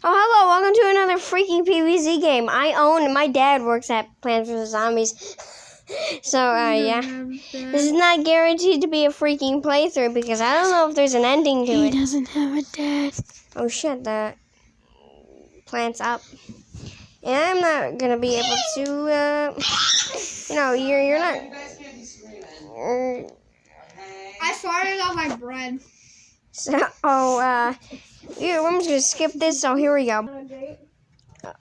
Oh, hello, welcome to another freaking PVZ game. My dad works at Plants vs. Zombies. So, yeah. This is not guaranteed to be a freaking playthrough because I don't know if there's an ending to it. He doesn't have a dad. Oh, shit, the plant's up. And I'm not gonna be able to, you're not... I farted on my bread. So, I'm just gonna skip this, so here we go.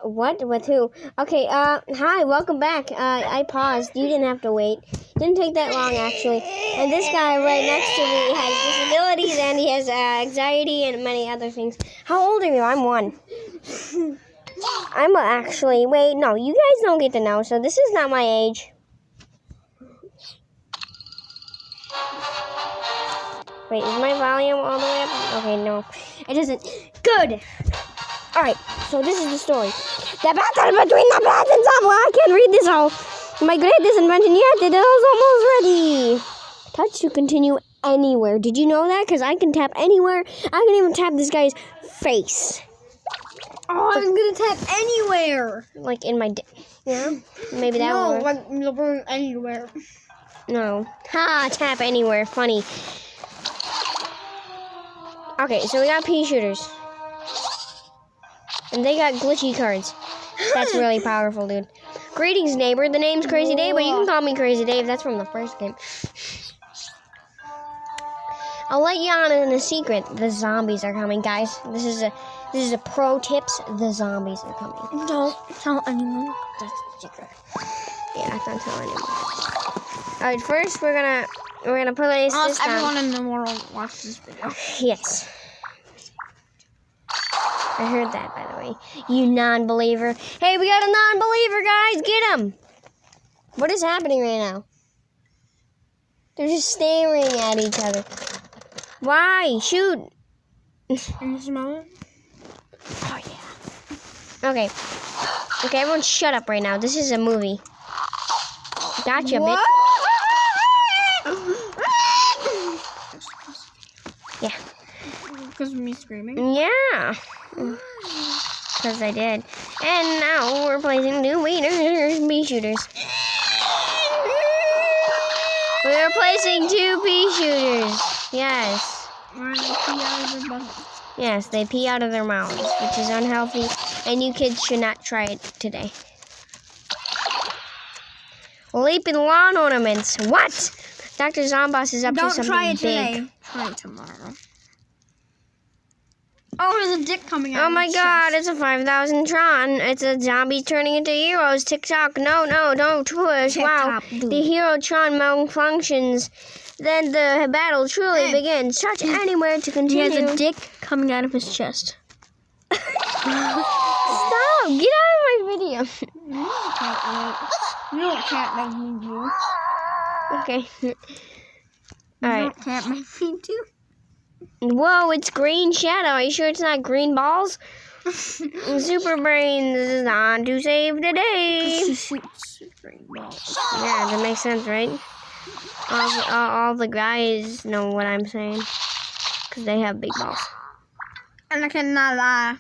What? With who? Okay, hi, welcome back. I paused. You didn't have to wait. Didn't take that long, actually. And this guy right next to me has disabilities, and he has anxiety and many other things. How old are you? I'm 1. I'm actually... Wait, no, you guys don't get to know, so this is not my age. Wait, is my volume all the way up? Okay, no. It isn't. Good! Alright, so this is the story. The battle between the plants and zombies. I can't read this all. My greatest invention yet. It is almost ready. Touch to continue anywhere. Did you know that? Because I can tap anywhere. I can even tap this guy's face. Oh, I'm gonna tap anywhere. Like in my... Yeah? Maybe that will work. No, like anywhere. No. Ha! Tap anywhere. Funny. Okay, so we got pea shooters. And they got glitchy cards. That's really powerful, dude. Greetings, neighbor. The name's Crazy Dave, but you can call me Crazy Dave. That's from the first game. I'll let you on in a secret. The zombies are coming, guys. This is a pro tips. The zombies are coming. Don't tell anyone. That's a secret. Yeah, don't tell anyone. Alright, first we're gonna place this down. Everyone in the world watch this video. Yes. I heard that, by the way. You non-believer. Hey, we got a non-believer, guys. Get him. What is happening right now? They're just staring at each other. Why? Shoot. In this moment? Oh, yeah. Okay. Okay, everyone shut up right now. This is a movie. Gotcha, bitch. Yeah. Because of me screaming? Yeah. Because I did. And now we're placing new wieners, pea shooters. We're placing 2 pea shooters. Yes. Why do they pee out of their butt? Yes, they pee out of their mouths, which is unhealthy, and you kids should not try it today. Leaping lawn ornaments. What? Dr. Zomboss is up to something big. Don't try it today. Try it tomorrow. Oh, there's a dick coming out. Oh my god, it's a 5,000 Tron. It's a zombie turning into heroes. TikTok. No, don't push. Wow. The hero Tron malfunctions. Then the battle truly begins. Touch anywhere to continue. He has a dick coming out of his chest. Stop! Get out of my video. You don't can't make me do. Okay. Alright. You can't make me do. Whoa, it's green shadow. Are you sure it's not green balls? Super Brains is on to save the day. She shoots green balls. Yeah, that makes sense, right? All the guys know what I'm saying. Because they have big balls. And I cannot lie.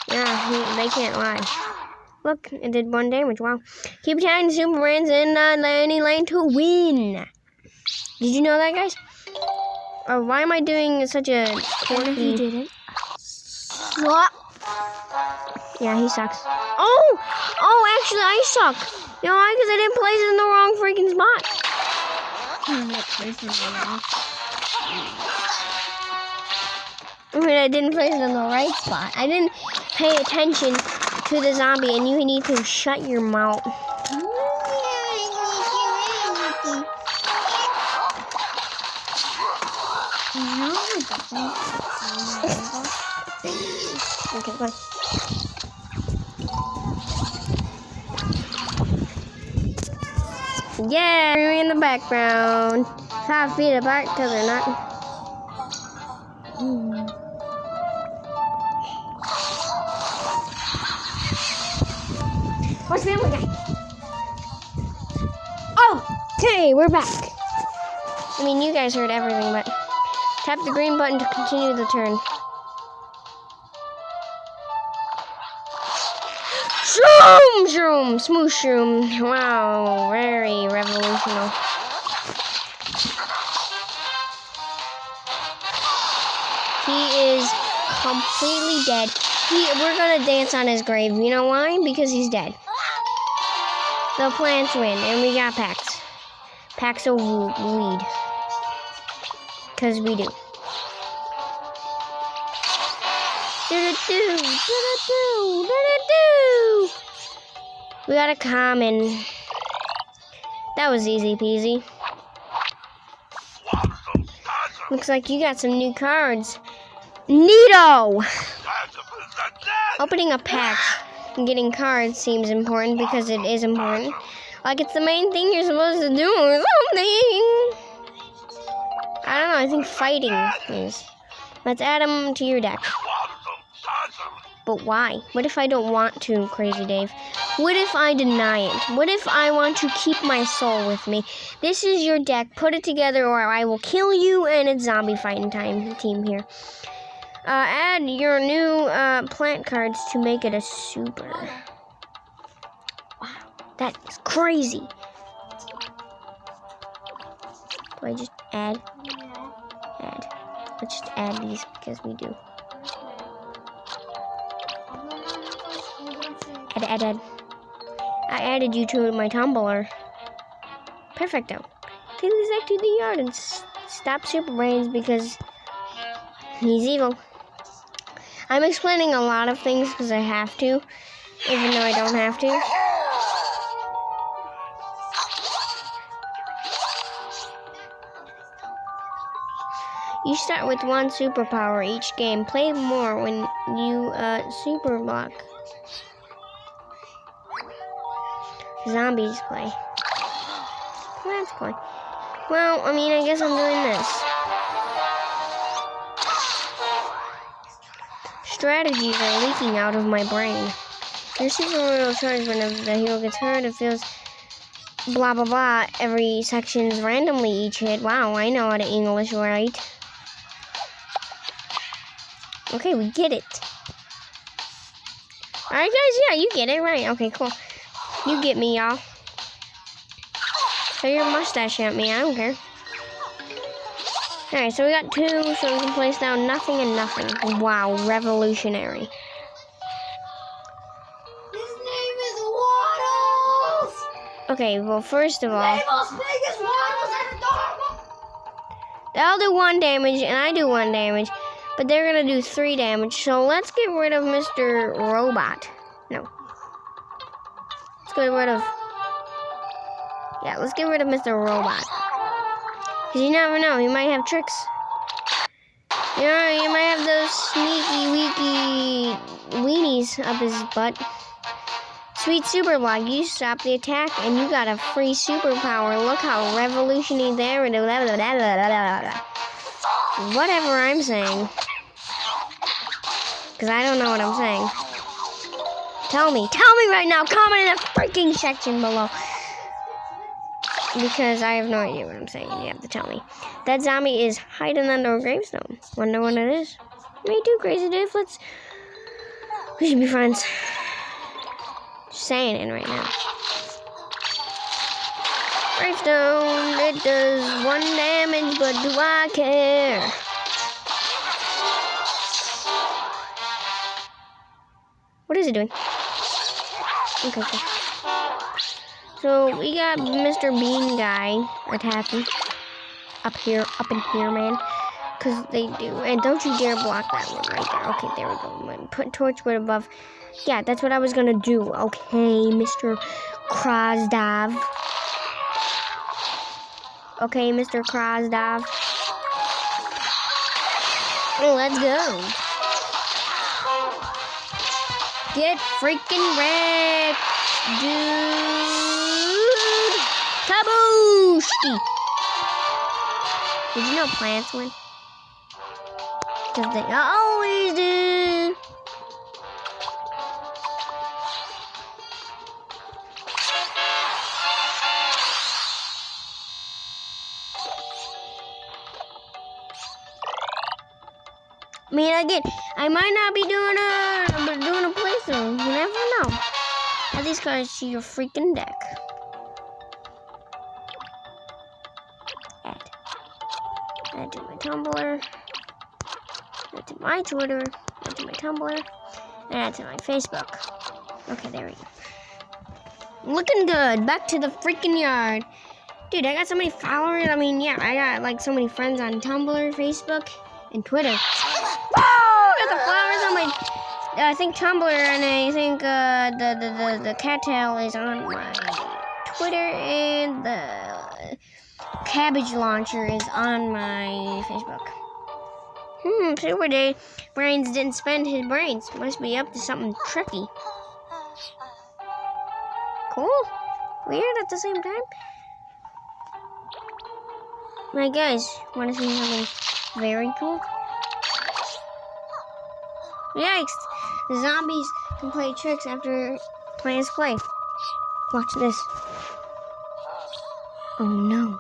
Yeah, they can't lie. Look, it did 1 damage. Wow. Keep attacking Super Brains in any lane to win. Did you know that, guys? Why am I doing such a quirky... He didn't. What? Yeah, he sucks. Oh, actually, I suck. You know why? Because I didn't place it in the wrong freaking spot. I mean, I didn't place it in the right spot. I didn't pay attention to the zombie, and you need to shut your mouth. Okay, fine. Yeah, we're in the background. 5 feet apart till they're not. What's Family Guy? Oh, okay, we're back. I mean, you guys heard everything, but tap the green button to continue the turn. Shroom! Shroom! Smooth shroom. Wow, very revolutionary. He is completely dead. We're gonna dance on his grave. You know why? Because he's dead. The plants win, and we got packs. Packs of weed. Because we do. We got a common. That was easy peasy. Looks like you got some new cards. Neato! Opening a pack and getting cards seems important because it is important. Like it's the main thing you're supposed to do or something. I don't know, I think fighting is. Let's add them to your deck. But why? What if I don't want to, Crazy Dave? What if I deny it? What if I want to keep my soul with me? This is your deck. Put it together or I will kill you, and it's zombie fighting time team here. Add your new plant cards to make it a super. Wow, that is crazy. Do I just add? Add. Let's just add these because we do. Add. I added you to my tumbler. Perfecto. Take this back to the yard and stop Super Brains because he's evil. I'm explaining a lot of things because I have to, even though I don't have to. You start with one superpower each game. Play more when you super block. Zombies play. Plants play. Well, I mean, I guess I'm doing this. Strategies are leaking out of my brain. Your super will charge whenever the hero gets hurt. It feels blah blah blah. Every section's randomly each hit. Wow, I know how to English right. Okay, we get it. Alright guys, yeah, you get it right. Okay, cool. You get me, y'all. Throw your mustache at me, I don't care. Alright, so we got 2, so we can place down nothing and nothing. Wow, revolutionary. His name is Waddles! Okay, well, first of all, Label's biggest Waddles and adorable! they'll do 1 damage, and I do 1 damage, but they're gonna do 3 damage, so let's get rid of Mr. Robot. No. Let's get rid of... Yeah, let's get rid of Mr. Robot. Because you never know, he might have tricks. You know, you might have those sneaky, weaky weenies up his butt. Sweet super block, you stop the attack and you got a free superpower. Look how revolutionary there it is. Whatever I'm saying. Because I don't know what I'm saying. Tell me right now. Comment in the freaking section below. Because I have no idea what I'm saying. You have to tell me. That zombie is hiding under a gravestone. Wonder what it is. Me too, Crazy Dave. We should be friends. Just saying it right now. Gravestone. It does 1 damage, but do I care? What is it doing? Okay, cool. So we got Mr. Bean guy attacking up in here, man. Because they do. And don't you dare block that one right there. Okay, there we go. Put torchwood above. Yeah, that's what I was gonna do. Okay, Mr. Krasdav. Okay, Mr. Krasdav. Let's go. Get freaking wrecked, dude. Kabooshki. Did you know plants win? Because they always do. I mean, again, I might not be doing a playthrough. You never know. Add these cards to your freaking deck. Add to my Tumblr. Add to my Twitter. Add to my Tumblr. And add to my Facebook. Okay, there we go. Looking good. Back to the freaking yard. Dude, I got so many followers. I mean, yeah, I got like so many friends on Tumblr, Facebook, and Twitter. Oh, I got the flowers on my, I think Tumblr, and I think the cattail is on my Twitter, and the cabbage launcher is on my Facebook. Super Day Brains didn't spend his brains. Must be up to something tricky. Cool. Weird at the same time. Right, guys, want to see something very cool? Yikes! The zombies can play tricks after players play. Watch this. Oh no.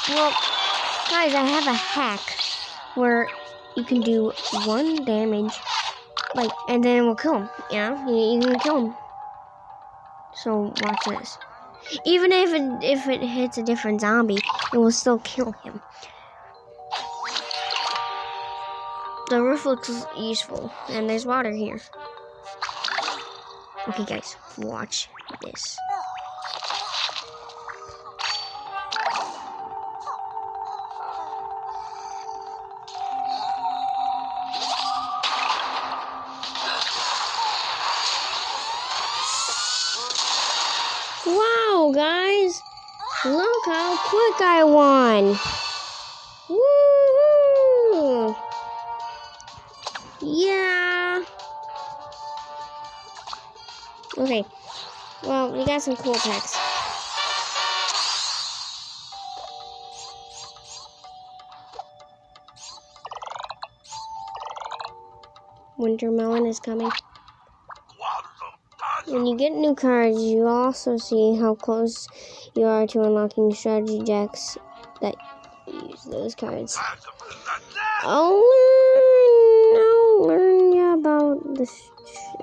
Well, guys, I have a hack where you can do 1 damage, like, and then it will kill him. Yeah, you can kill him. So watch this. Even if it hits a different zombie, it will still kill him. The roof looks useful, and there's water here. Okay, guys, watch this. Wow, guys! Look how quick I won! Woo! Yeah! Okay, well, we got some cool packs. Winter melon is coming. When you get new cards, you also see how close you are to unlocking strategy decks that use those cards. I'll learn you about the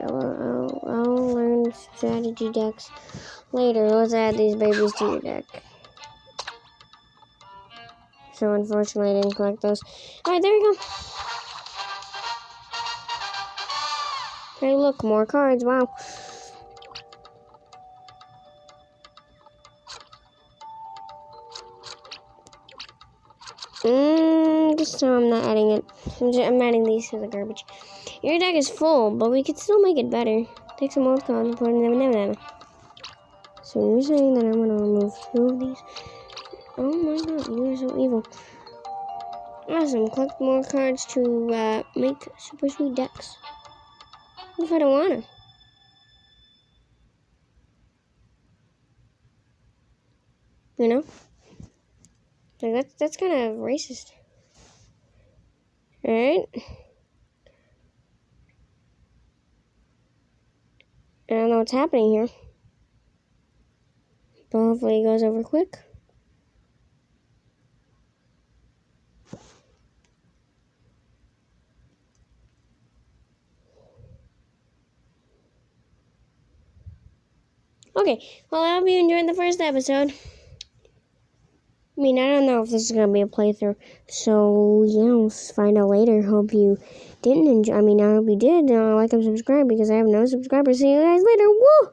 I'll learn strategy decks later. Let's add these babies to your deck. So unfortunately, I didn't collect those. All right, there we go. Hey, look, more cards. Wow. This time I'm not adding it. I'm adding these to the garbage. Your deck is full, but we could still make it better. Take some old cards and put them in. So you're saying that I'm going to remove 2 of these? Oh my god, you're so evil. Awesome, collect more cards to make super sweet decks. What if I don't want to? You know? Like that's kind of racist. Alright. I don't know what's happening here. But hopefully it goes over quick. Okay, well, I hope you enjoyed the first episode. I mean, I don't know if this is going to be a playthrough. So, yeah, we'll find out later. Hope you didn't enjoy. I mean, I hope you did. Like and subscribe because I have no subscribers. See you guys later. Woo!